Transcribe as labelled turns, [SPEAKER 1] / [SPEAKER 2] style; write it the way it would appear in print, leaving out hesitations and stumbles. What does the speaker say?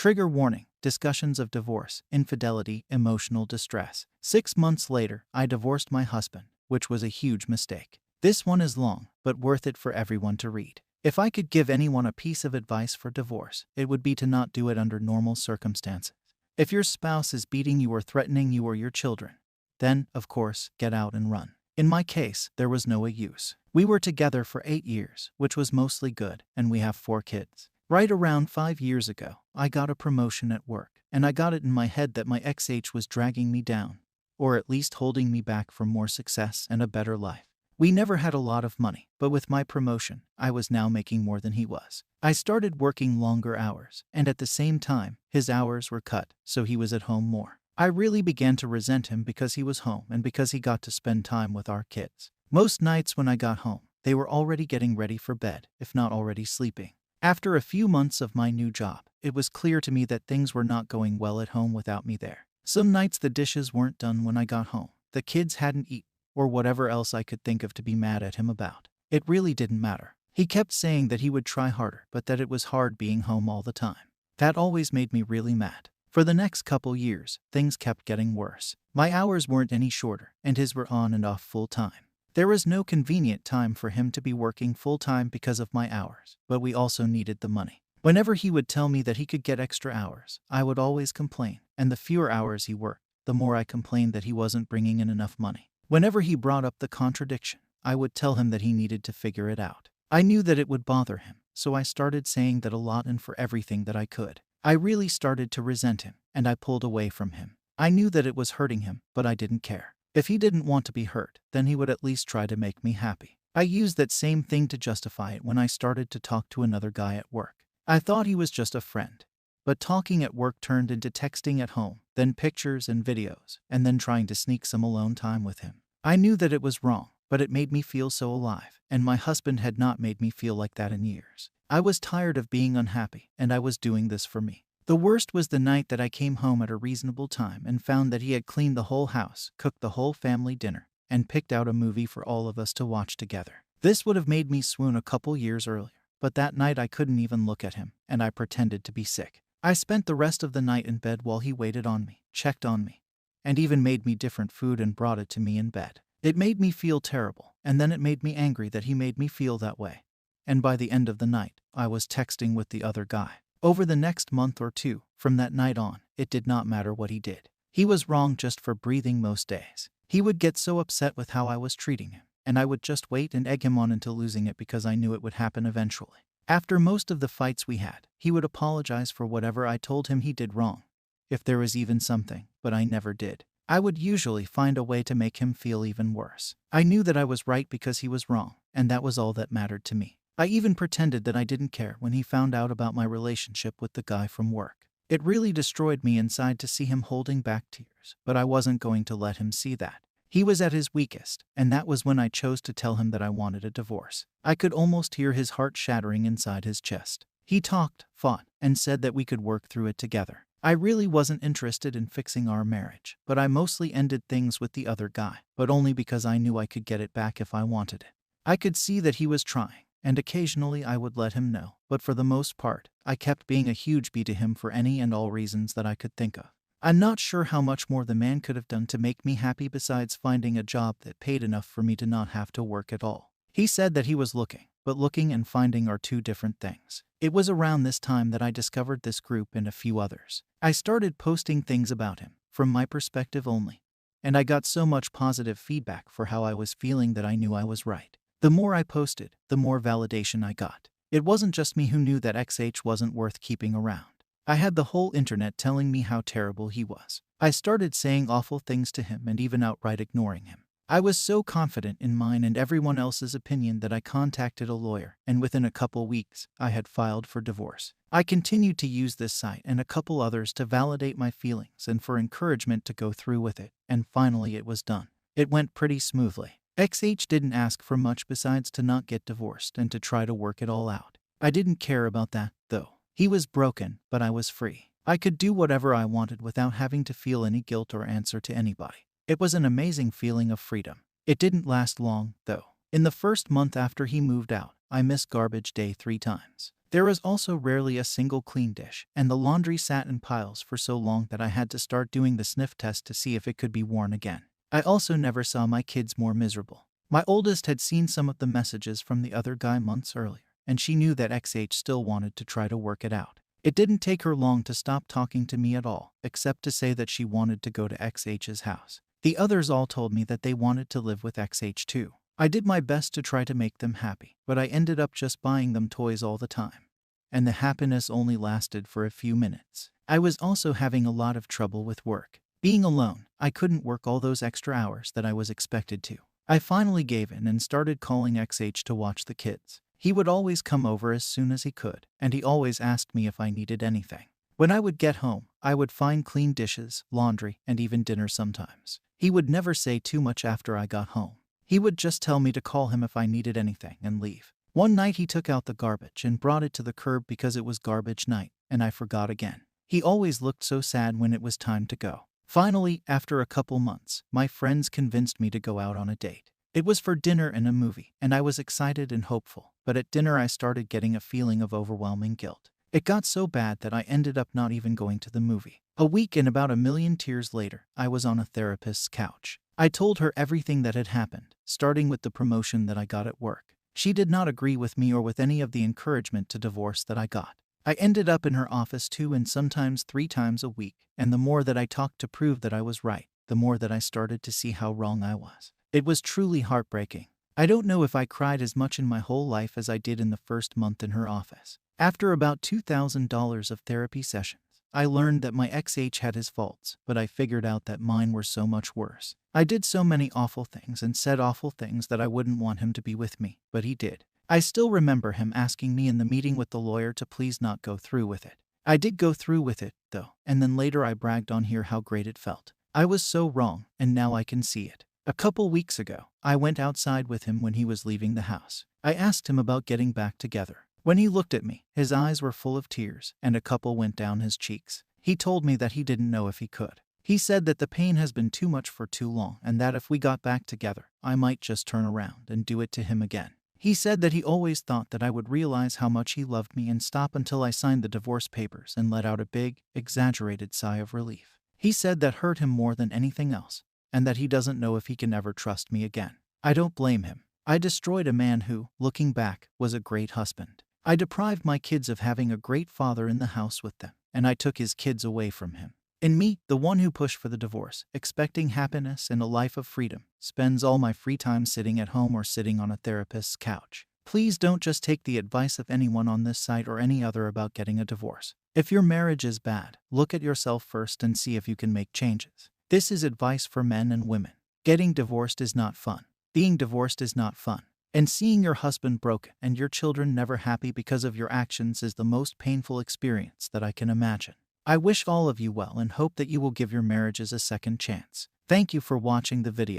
[SPEAKER 1] Trigger warning: discussions of divorce, infidelity, emotional distress. 6 months later, I divorced my husband, which was a huge mistake. This one is long, but worth it for everyone to read. If I could give anyone a piece of advice for divorce, it would be to not do it under normal circumstances. If your spouse is beating you or threatening you or your children, then, of course, get out and run. In my case, there was no use. We were together for 8 years, which was mostly good, and we have 4 kids. Right around 5 years ago, I got a promotion at work, and I got it in my head that my ex was dragging me down, or at least holding me back from more success and a better life. We never had a lot of money, but with my promotion, I was now making more than he was. I started working longer hours, and at the same time, his hours were cut, so he was at home more. I really began to resent him because he was home and because he got to spend time with our kids. Most nights when I got home, they were already getting ready for bed, if not already sleeping. After a few months of my new job, it was clear to me that things were not going well at home without me there. Some nights the dishes weren't done when I got home, the kids hadn't eaten, or whatever else I could think of to be mad at him about. It really didn't matter. He kept saying that he would try harder, but that it was hard being home all the time. That always made me really mad. For the next couple years, things kept getting worse. My hours weren't any shorter, and his were on and off full time. There was no convenient time for him to be working full time because of my hours, but we also needed the money. Whenever he would tell me that he could get extra hours, I would always complain, and the fewer hours he worked, the more I complained that he wasn't bringing in enough money. Whenever he brought up the contradiction, I would tell him that he needed to figure it out. I knew that it would bother him, so I started saying that a lot and for everything that I could. I really started to resent him, and I pulled away from him. I knew that it was hurting him, but I didn't care. If he didn't want to be hurt, then he would at least try to make me happy. I used that same thing to justify it when I started to talk to another guy at work. I thought he was just a friend. But talking at work turned into texting at home, then pictures and videos, and then trying to sneak some alone time with him. I knew that it was wrong, but it made me feel so alive, and my husband had not made me feel like that in years. I was tired of being unhappy, and I was doing this for me. The worst was the night that I came home at a reasonable time and found that he had cleaned the whole house, cooked the whole family dinner, and picked out a movie for all of us to watch together. This would have made me swoon a couple years earlier, but that night I couldn't even look at him, and I pretended to be sick. I spent the rest of the night in bed while he waited on me, checked on me, and even made me different food and brought it to me in bed. It made me feel terrible, and then it made me angry that he made me feel that way. And by the end of the night, I was texting with the other guy. Over the next month or two, from that night on, it did not matter what he did. He was wrong just for breathing most days. He would get so upset with how I was treating him, and I would just wait and egg him on until losing it because I knew it would happen eventually. After most of the fights we had, he would apologize for whatever I told him he did wrong, if there was even something, but I never did. I would usually find a way to make him feel even worse. I knew that I was right because he was wrong, and that was all that mattered to me. I even pretended that I didn't care when he found out about my relationship with the guy from work. It really destroyed me inside to see him holding back tears, but I wasn't going to let him see that. He was at his weakest, and that was when I chose to tell him that I wanted a divorce. I could almost hear his heart shattering inside his chest. He talked, fought, and said that we could work through it together. I really wasn't interested in fixing our marriage, but I mostly ended things with the other guy, but only because I knew I could get it back if I wanted it. I could see that he was trying, and occasionally I would let him know, but for the most part, I kept being a huge B to him for any and all reasons that I could think of. I'm not sure how much more the man could have done to make me happy besides finding a job that paid enough for me to not have to work at all. He said that he was looking, but looking and finding are two different things. It was around this time that I discovered this group and a few others. I started posting things about him, from my perspective only, and I got so much positive feedback for how I was feeling that I knew I was right. The more I posted, the more validation I got. It wasn't just me who knew that XH wasn't worth keeping around. I had the whole internet telling me how terrible he was. I started saying awful things to him and even outright ignoring him. I was so confident in mine and everyone else's opinion that I contacted a lawyer, and within a couple weeks, I had filed for divorce. I continued to use this site and a couple others to validate my feelings and for encouragement to go through with it, and finally it was done. It went pretty smoothly. XH didn't ask for much besides to not get divorced and to try to work it all out. I didn't care about that, though. He was broken, but I was free. I could do whatever I wanted without having to feel any guilt or answer to anybody. It was an amazing feeling of freedom. It didn't last long, though. In the first month after he moved out, I missed garbage day 3 times. There was also rarely a single clean dish, and the laundry sat in piles for so long that I had to start doing the sniff test to see if it could be worn again. I also never saw my kids more miserable. My oldest had seen some of the messages from the other guy months earlier, and she knew that XH still wanted to try to work it out. It didn't take her long to stop talking to me at all, except to say that she wanted to go to XH's house. The others all told me that they wanted to live with XH too. I did my best to try to make them happy, but I ended up just buying them toys all the time. And the happiness only lasted for a few minutes. I was also having a lot of trouble with work. Being alone, I couldn't work all those extra hours that I was expected to. I finally gave in and started calling XH to watch the kids. He would always come over as soon as he could, and he always asked me if I needed anything. When I would get home, I would find clean dishes, laundry, and even dinner sometimes. He would never say too much after I got home. He would just tell me to call him if I needed anything and leave. One night he took out the garbage and brought it to the curb because it was garbage night, and I forgot again. He always looked so sad when it was time to go. Finally, after a couple months, my friends convinced me to go out on a date. It was for dinner and a movie, and I was excited and hopeful, but at dinner I started getting a feeling of overwhelming guilt. It got so bad that I ended up not even going to the movie. A week and about 1,000,000 tears later, I was on a therapist's couch. I told her everything that had happened, starting with the promotion that I got at work. She did not agree with me or with any of the encouragement to divorce that I got. I ended up in her office 2 and sometimes 3 times a week, and the more that I talked to prove that I was right, the more that I started to see how wrong I was. It was truly heartbreaking. I don't know if I cried as much in my whole life as I did in the first month in her office. After about $2,000 of therapy sessions, I learned that my XH had his faults, but I figured out that mine were so much worse. I did so many awful things and said awful things that I wouldn't want him to be with me, but he did. I still remember him asking me in the meeting with the lawyer to please not go through with it. I did go through with it, though, and then later I bragged on here how great it felt. I was so wrong, and now I can see it. A couple weeks ago, I went outside with him when he was leaving the house. I asked him about getting back together. When he looked at me, his eyes were full of tears, and a couple went down his cheeks. He told me that he didn't know if he could. He said that the pain has been too much for too long, and that if we got back together, I might just turn around and do it to him again. He said that he always thought that I would realize how much he loved me and stop until I signed the divorce papers and let out a big, exaggerated sigh of relief. He said that hurt him more than anything else, and that he doesn't know if he can ever trust me again. I don't blame him. I destroyed a man who, looking back, was a great husband. I deprived my kids of having a great father in the house with them, and I took his kids away from him. And me, the one who pushed for the divorce, expecting happiness and a life of freedom, spends all my free time sitting at home or sitting on a therapist's couch. Please don't just take the advice of anyone on this site or any other about getting a divorce. If your marriage is bad, look at yourself first and see if you can make changes. This is advice for men and women. Getting divorced is not fun. Being divorced is not fun. And seeing your husband broken and your children never happy because of your actions is the most painful experience that I can imagine. I wish all of you well and hope that you will give your marriages a second chance. Thank you for watching the video.